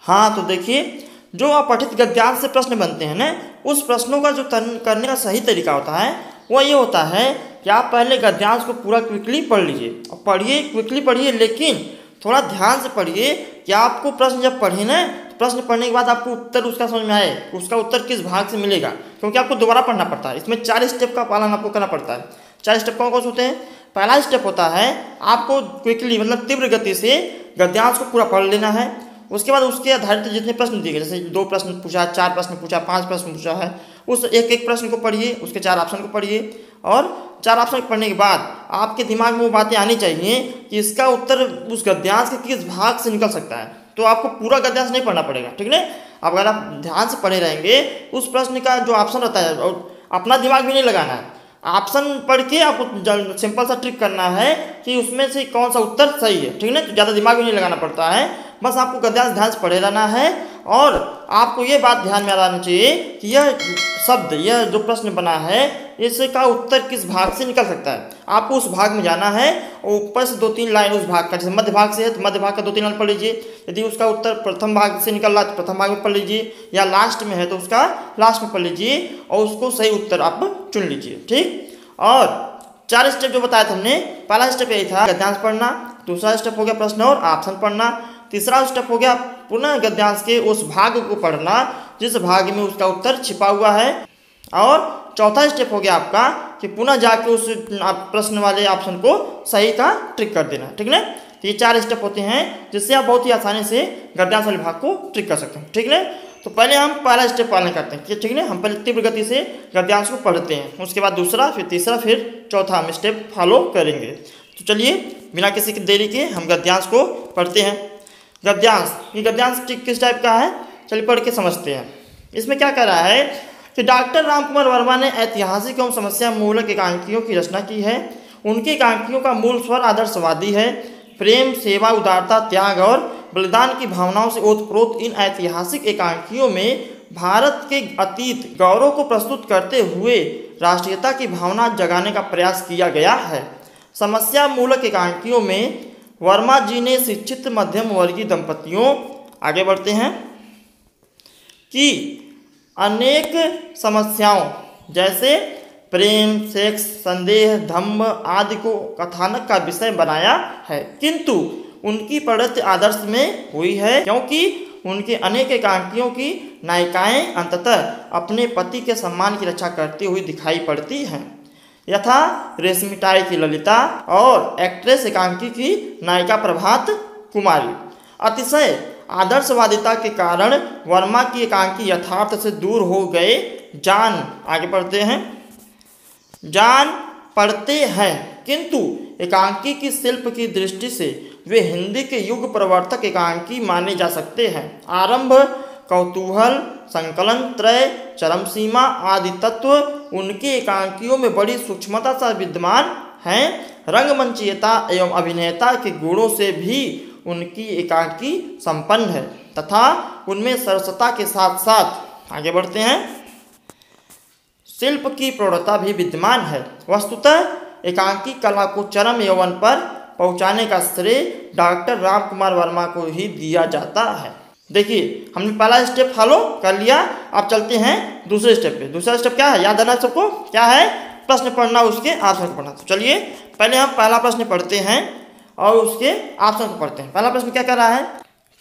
हाँ, तो देखिए जो अपठित गद्यांश से प्रश्न बनते हैं ना, उस प्रश्नों का जो करने का सही तरीका होता है वो ये होता है कि आप पहले गद्यांश को पूरा क्विकली पढ़ लीजिए और पढ़िए, क्विकली पढ़िए, लेकिन थोड़ा ध्यान से पढ़िए कि आपको प्रश्न जब पढ़े ना, तो प्रश्न पढ़ने के बाद आपको उत्तर उसका समझ में आए, उसका उत्तर किस भाग से मिलेगा, क्योंकि आपको दोबारा पढ़ना पड़ता है। इसमें 4 स्टेप का पालन आपको करना पड़ता है। 4 स्टेप कौन कौन से होते हैं? पहला स्टेप होता है आपको क्विकली मतलब तीव्र गति से गद्यांश को पूरा पढ़ लेना है। उसके बाद उसके आधारित जितने प्रश्न दिए गए, जैसे 2 प्रश्न पूछा, 4 प्रश्न पूछा, 5 प्रश्न पूछा है, उस एक प्रश्न को पढ़िए, उसके 4 ऑप्शन को पढ़िए और 4 ऑप्शन पढ़ने के बाद आपके दिमाग में वो बातें आनी चाहिए कि इसका उत्तर उस गद्यांश के किस भाग से निकल सकता है। तो आपको पूरा गद्यांश नहीं पढ़ना पड़ेगा, ठीक है। अब अगर आप ध्यान से पढ़े रहेंगे, उस प्रश्न का जो ऑप्शन रहता है, और अपना दिमाग भी नहीं लगाना है, ऑप्शन पढ़ के आपको सिंपल सा ट्रिक करना है कि उसमें से कौन सा उत्तर सही है, ठीक है ना। तो ज़्यादा दिमाग भी नहीं लगाना पड़ता है, बस आपको गद्यांश ध्यान से पढ़े रहना है। और आपको ये बात ध्यान में आना चाहिए कि यह शब्द, यह जो प्रश्न बना है, इसका उत्तर किस भाग से निकल सकता है। आपको उस भाग में जाना है और ऊपर से 2-3 लाइन उस भाग का, जैसे मध्य भाग से है तो मध्य भाग का 2-3 लाइन पढ़ लीजिए। यदि उसका उत्तर प्रथम भाग से निकल रहा है तो प्रथम भाग में पढ़ लीजिए, या लास्ट में है तो उसका लास्ट में पढ़ लीजिए और उसको सही उत्तर आप चुन लीजिए, ठीक। और 4 स्टेप जो बताया था हमने, पहला स्टेप यही था गद्यांश पढ़ना, दूसरा स्टेप हो गया प्रश्न और ऑप्शन पढ़ना, तीसरा स्टेप हो गया पुनः गद्यांश के उस भाग को पढ़ना जिस भाग में उसका उत्तर छिपा हुआ है, और चौथा स्टेप हो गया आपका कि पुनः जाके उस प्रश्न वाले ऑप्शन को सही का ट्रिक कर देना, ठीक है। तो ये 4 स्टेप होते हैं जिससे आप बहुत ही आसानी से गद्यांश वाले भाग को ट्रिक कर सकते हैं, ठीक है। तो पहले हम पहला स्टेप पालन करते हैं, ठीक है। हम पहले तीव्र गति से गद्यांश को पढ़ते हैं, उसके बाद दूसरा, फिर तीसरा, फिर चौथा हम स्टेप फॉलो करेंगे। तो चलिए बिना किसी की देरी के हम गद्यांश को पढ़ते हैं। गद्यांश, ये गद्यांश किस टाइप का है, चलिए पढ़ के समझते हैं। इसमें क्या कह रहा है कि डॉक्टर रामकुमार वर्मा ने ऐतिहासिक एवं समस्या मूलक एकांकियों की रचना की है। उनके एकांकियों का मूल स्वर आदर्शवादी है। प्रेम, सेवा, उदारता, त्याग और बलिदान की भावनाओं से ओतप्रोत इन ऐतिहासिक एकांकियों में भारत के अतीत गौरव को प्रस्तुत करते हुए राष्ट्रीयता की भावना जगाने का प्रयास किया गया है। समस्या मूलक एकांकियों में वर्मा जी ने शिक्षित मध्यम वर्गीय दंपतियों, आगे बढ़ते हैं, कि अनेक समस्याओं जैसे प्रेम, सेक्स, संदेह, धम्म आदि को कथानक का विषय बनाया है, किंतु उनकी प्रवृत्ति आदर्श में हुई है, क्योंकि उनके अनेक एकांकियों की नायिकाएं अंततः अपने पति के सम्मान की रक्षा करती हुई दिखाई पड़ती हैं, यथा रेशमिताई की ललिता और एक्ट्रेस एकांकी की नायिका प्रभात कुमारी। अतिशय आदर्शवादिता के कारण वर्मा की एकांकी यथार्थ से दूर हो गए आगे बढ़ते हैं, जान पड़ते हैं, किंतु एकांकी की शिल्प की दृष्टि से वे हिंदी के युग प्रवर्तक एकांकी माने जा सकते हैं। आरंभ, कौतूहल, संकलन, त्रय, चरम सीमा आदि तत्व उनके एकांकियों में बड़ी सूक्ष्मता से विद्यमान हैं। रंगमंचीयता एवं अभिनेता के गुणों से भी उनकी एकांकी संपन्न है तथा उनमें सरसता के साथ साथ, आगे बढ़ते हैं, शिल्प की प्रौढ़ता भी विद्यमान है। वस्तुतः एकांकी कला को चरम यौवन पर पहुंचाने का श्रेय डॉक्टर रामकुमार वर्मा को ही दिया जाता है। देखिए हमने पहला स्टेप फॉलो कर लिया, अब चलते हैं दूसरे स्टेप पे। दूसरा स्टेप क्या है, याद आना सबको, क्या है, प्रश्न पढ़ना, उसके ऑप्शन पढ़ना। तो चलिए पहले हम पहला प्रश्न पढ़ते हैं और उसके ऑप्शन को पढ़ते हैं। पहला प्रश्न क्या कह रहा है,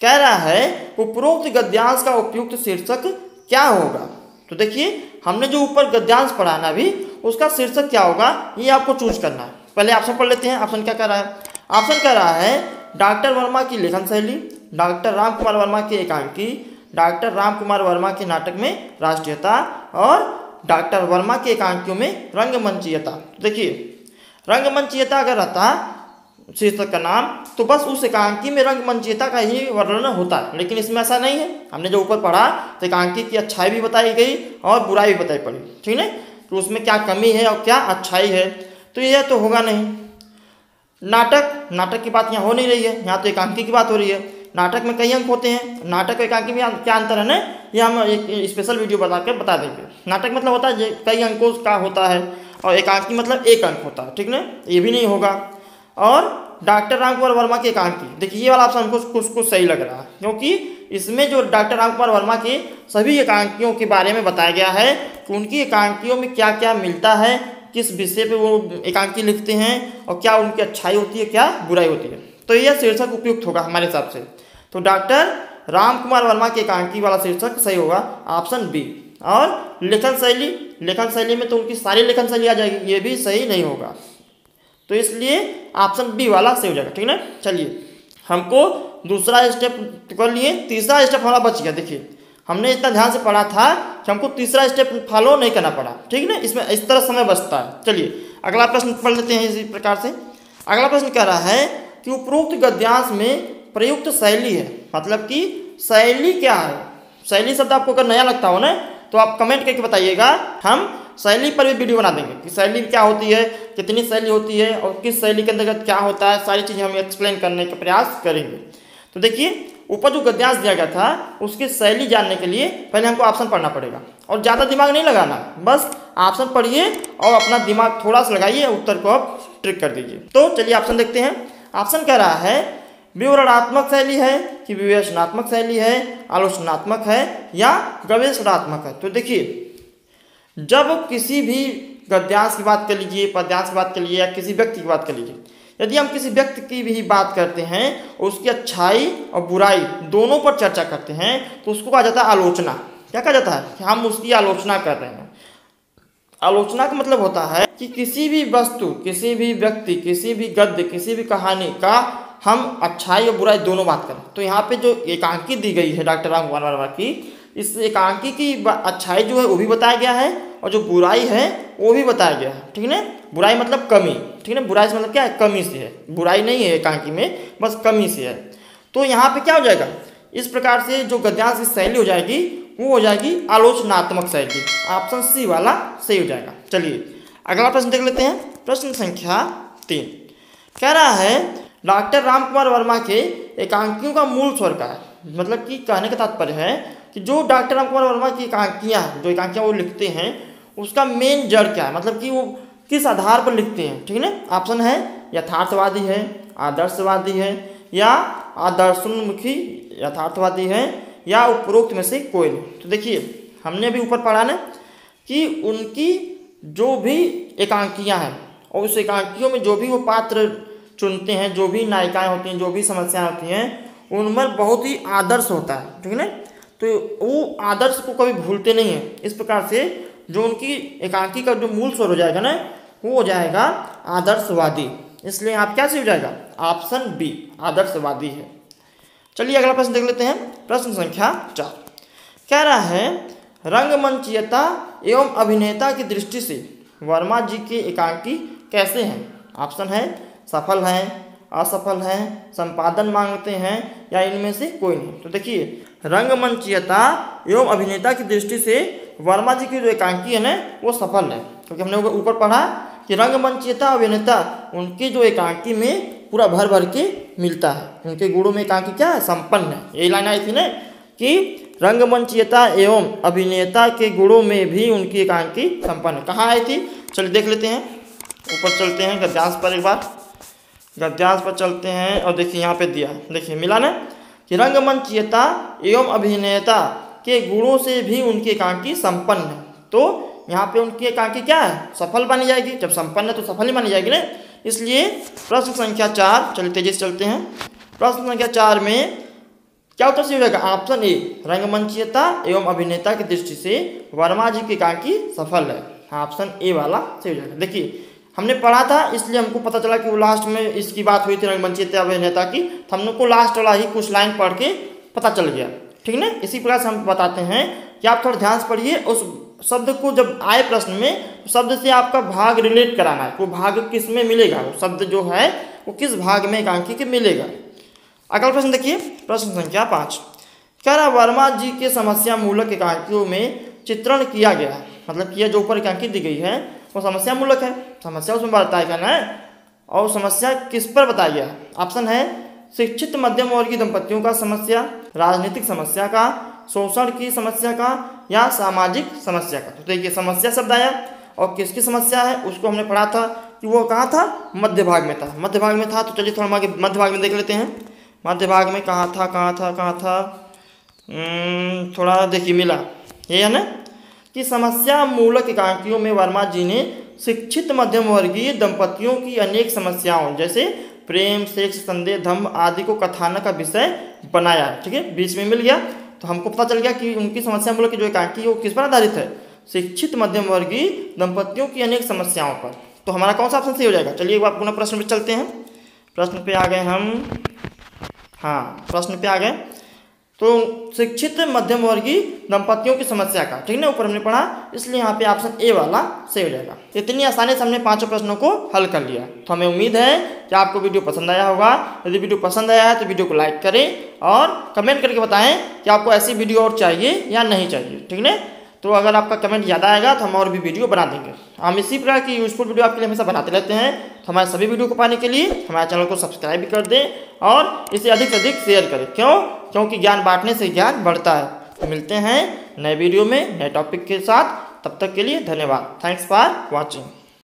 कह रहा है उपरोक्त गद्यांश का उपयुक्त शीर्षक क्या होगा। तो देखिए हमने जो ऊपर गद्यांश पढ़ा ना अभी, उसका शीर्षक क्या होगा ये आपको चूज करना है। पहले ऑप्शन पढ़ लेते हैं। ऑप्शन क्या कह रहा है, ऑप्शन कह रहा है डॉक्टर वर्मा की लेखन शैली, डॉक्टर रामकुमार वर्मा की एकांकी, डॉक्टर रामकुमार वर्मा के नाटक में राष्ट्रीयता और डॉक्टर वर्मा के एकांकियों में रंगमंचीयता। देखिए रंगमंचीयता अगर रहता शीर्षक का नाम तो बस उस एकांकी में रंगमंचीयता का ही वर्णन होता है, लेकिन इसमें ऐसा नहीं है। हमने जो ऊपर पढ़ा तो एकांकी की अच्छाई भी बताई गई और बुराई भी बताई पड़ी, ठीक है। तो उसमें क्या कमी है और क्या अच्छाई है, तो यह तो होगा नहीं। नाटक की बात यहाँ हो नहीं रही है, यहाँ तो एकांकी की बात हो रही है। नाटक में कई अंक होते हैं, नाटक और एकांकी में क्या अंतर है ना, ये हम एक स्पेशल वीडियो बता देंगे। नाटक मतलब होता है कई अंकों का होता है और एकांकी मतलब एक अंक होता है, ठीक ना, ये भी नहीं होगा। और डॉक्टर रामकुमार वर्मा के एकांकी। देखिए ये वाला ऑप्शन हमको कुछ सही लग रहा है, क्योंकि इसमें जो डॉक्टर रामकुमार वर्मा के सभी एकांकियों के बारे में बताया गया है कि उनकी एकांकियों में क्या क्या मिलता है, किस विषय पे वो एकांकी लिखते हैं और क्या उनकी अच्छाई होती है, क्या बुराई होती है। तो यह शीर्षक उपयुक्त होगा हमारे हिसाब से। तो डॉक्टर रामकुमार वर्मा के एकांकी वाला शीर्षक सही होगा ऑप्शन बी। और लेखन शैली में तो उनकी सारी लेखन शैली आ जाएगी, ये भी सही नहीं होगा। तो इसलिए ऑप्शन बी वाला सही हो जाएगा, ठीक है ना। चलिए हमको दूसरा स्टेप कर लिए, तीसरा स्टेप हमारा बच गया। देखिए हमने इतना ध्यान से पढ़ा था कि हमको तीसरा स्टेप फॉलो नहीं करना पड़ा, ठीक है ना। इसमें इस तरह समय बचता है। चलिए अगला प्रश्न पढ़ लेते हैं इसी प्रकार से। अगला प्रश्न कह रहा है कि उपरोक्त गद्यांश में प्रयुक्त शैली है, मतलब कि शैली क्या है। शैली शब्द आपको अगर नया लगता हो ना तो आप कमेंट करके बताइएगा, हम शैली पर भी वीडियो बना देंगे कि शैली क्या होती है, कितनी शैली होती है और किस शैली के अंतर्गत क्या होता है, सारी चीज़ें हम एक्सप्लेन करने का प्रयास करेंगे। तो देखिए ऊपर जो गद्यांश दिया गया था उसकी शैली जानने के लिए पहले हमको ऑप्शन पढ़ना पड़ेगा और ज़्यादा दिमाग नहीं लगाना, बस ऑप्शन पढ़िए और अपना दिमाग थोड़ा सा लगाइए, उत्तर को आप ट्रिक कर दीजिए। तो चलिए ऑप्शन देखते हैं। ऑप्शन कह रहा है विवरणात्मक शैली है कि विवेचनात्मक शैली है, आलोचनात्मक है या गवेषणात्मक है। तो देखिए जब किसी भी गद्यांश की बात कर लीजिए, पद्यांश की बात कर लीजिए या किसी व्यक्ति की बात कर लीजिए, यदि हम किसी व्यक्ति की भी बात करते हैं उसकी अच्छाई और बुराई दोनों पर चर्चा करते हैं तो उसको कहा जाता है आलोचना। क्या कहा जाता है कि हम उसकी आलोचना कर रहे हैं। आलोचना का मतलब होता है कि किसी भी वस्तु, किसी भी व्यक्ति, किसी भी गद्य, किसी भी कहानी का हम अच्छाई और बुराई दोनों बात करें। तो यहाँ पे जो एकांकी दी गई है डॉक्टर रामकुमार वर्मा की, इस एकांकी की अच्छाई जो है वो भी बताया गया है और जो बुराई है वो भी बताया गया है, ठीक है ना। बुराई मतलब कमी, ठीक है ना। बुराई से मतलब क्या है, कमी से है, बुराई नहीं है एकांकी में, बस कमी से है। तो यहाँ पे क्या हो जाएगा, इस प्रकार से जो गद्यांश की शैली हो जाएगी वो हो जाएगी आलोचनात्मक शैली। ऑप्शन सी वाला सही हो जाएगा। चलिए अगला प्रश्न देख लेते हैं। प्रश्न संख्या 3 कह रहा है डॉक्टर रामकुमार वर्मा के एकांकियों का मूल स्वर क्या है। मतलब कि कहने का तात्पर्य है कि जो डॉक्टर रामकुमार वर्मा की एकांकियाँ वो लिखते हैं उसका मेन जड़ क्या है, मतलब कि वो किस आधार पर लिखते हैं, ठीक है ना। ऑप्शन है यथार्थवादी है, आदर्शवादी है या आदर्शोन्मुखी यथार्थवादी है या उपरोक्त में से कोई नहीं। तो देखिए हमने भी ऊपर पढ़ा ना कि उनकी जो भी एकांकियाँ हैं और उस एकांकियों में जो भी वो पात्र चुनते हैं, जो भी नायिकाएं होती हैं, जो भी समस्याएं होती हैं, उनमें बहुत ही आदर्श होता है, ठीक है ना। तो वो आदर्श को कभी भूलते नहीं हैं। इस प्रकार से जो उनकी एकांकी का जो मूल स्वर हो जाएगा ना वो हो जाएगा आदर्शवादी। इसलिए आप क्या से हो जाएगा, ऑप्शन बी आदर्शवादी है। चलिए अगला प्रश्न देख लेते हैं। प्रश्न संख्या 4 कह रहा है रंगमंचीयता एवं अभिनेता की दृष्टि से वर्मा जी के एकांकी कैसे हैं। ऑप्शन है सफल हैं, असफल हैं, संपादन मांगते हैं या इनमें से कोई नहीं। तो देखिए रंगमंचीयता एवं अभिनेता की दृष्टि से वर्मा जी की जो एकांकी है ना वो सफल है, क्योंकि हमने ऊपर पढ़ा कि रंगमंचीयता अभिनेता उनकी जो एकांकी में पूरा भर भर के मिलता है। उनके गुणों में एकांकी क्या है, संपन्न है। यही लाइन आई थी ना कि रंगमंचीयता एवं अभिनेता के गुणों में भी उनकी एकांकी संपन्न है। कहाँ आई थी, चलिए देख लेते हैं। ऊपर चलते हैं गद्यांश पर, एक बार गद्यांश पर चलते हैं और देखिए यहाँ पे दिया, देखिए मिला ना कि रंगमंचीयता एवं अभिनेता के गुणों से भी उनकी एकांकी संपन्न है। तो यहाँ पे उनकी एकांकी क्या है, सफल मानी जाएगी। जब संपन्न है तो सफल ही मानी जाएगी ना। इसलिए प्रश्न संख्या 4, चलिए तेजी से चलते हैं। प्रश्न संख्या 4 में क्या उत्तर सही हो जाएगा, ऑप्शन ए रंगमंचीयता एवं अभिनेता की दृष्टि से वर्मा जी की एकांकी सफल है। ऑप्शन ए वाला सही हो जाएगा। देखिए हमने पढ़ा था इसलिए हमको पता चला कि वो लास्ट में इसकी बात हुई थी रंगमंचीयता अभिनेता की, तो हम लोग को लास्ट वाला ही कुछ लाइन पढ़ के पता चल गया, ठीक है ना। इसी प्रकार से हम बताते हैं कि आप थोड़ा ध्यान से पढ़िए। उस शब्द को जब आए प्रश्न में, शब्द से आपका भाग रिलेट कराना है, वो भाग किस में मिलेगा, वो शब्द जो है वो किस भाग में एकांकी के मिलेगा। अगला प्रश्न देखिए, प्रश्न संख्या 5 कह रहा वर्मा जी के समस्या मूलक एकांकियों में चित्रण किया गया है। मतलब कि यह जो ऊपर एकांकी दी गई है वो समस्या मूलक है, समस्या उसमें बताया गया है। और समस्या किस पर बताया गया है, ऑप्शन है शिक्षित मध्यम वर्गीय दंपतियों का समस्या, राजनीतिक समस्या का, शोषण की समस्या का या सामाजिक समस्या का। तो देखिए समस्या शब्द आया और किसकी समस्या है उसको हमने पढ़ा था कि वो कहाँ था, मध्य भाग में था। मध्य भाग में था तो चलिए थोड़ा हम आगे मध्य भाग में देख लेते हैं। मध्य भाग में कहाँ था, थोड़ा देखिए मिला, ये है ना कि समस्या मूलक एकांकियों में वर्मा जी ने शिक्षित मध्यम वर्गीय दंपतियों की अनेक समस्याओं जैसे प्रेम, सेक्स, संदेह, धम्म आदि को कथानक का विषय बनाया है। ठीक है, बीच में मिल गया तो हमको पता चल गया कि उनकी समस्या मूलक की जो एकांकी है वो किस पर आधारित है, शिक्षित मध्यम वर्गीय दंपतियों की अनेक समस्याओं पर। तो हमारा कौन सा ऑप्शन सही हो जाएगा। चलिए एक बार पुनः प्रश्न पे चलते हैं। प्रश्न पे आ गए हम, हाँ प्रश्न पे आ गए। तो शिक्षित मध्यम वर्गीय दंपतियों की समस्या का, ठीक है ना, ऊपर हमने पढ़ा, इसलिए यहाँ पे ऑप्शन ए वाला सही हो जाएगा। इतनी आसानी से हमने 5 प्रश्नों को हल कर लिया। तो हमें उम्मीद है कि आपको वीडियो पसंद आया होगा। यदि वीडियो पसंद आया है तो वीडियो को लाइक करें और कमेंट करके बताएं कि आपको ऐसी वीडियो और चाहिए या नहीं चाहिए, ठीक है। तो अगर आपका कमेंट ज़्यादा आएगा तो हम और भी वीडियो बना देंगे। हम इसी प्रकार की यूजफुल वीडियो आपके लिए हमेशा बनाते रहते हैं। तो हमारे सभी वीडियो को पाने के लिए हमारे चैनल को सब्सक्राइब भी कर दें और इसे अधिक से अधिक शेयर करें। क्योंकि ज्ञान बांटने से ज्ञान बढ़ता है। तो मिलते हैं नए वीडियो में नए टॉपिक के साथ। तब तक के लिए धन्यवाद। Thanks for watching.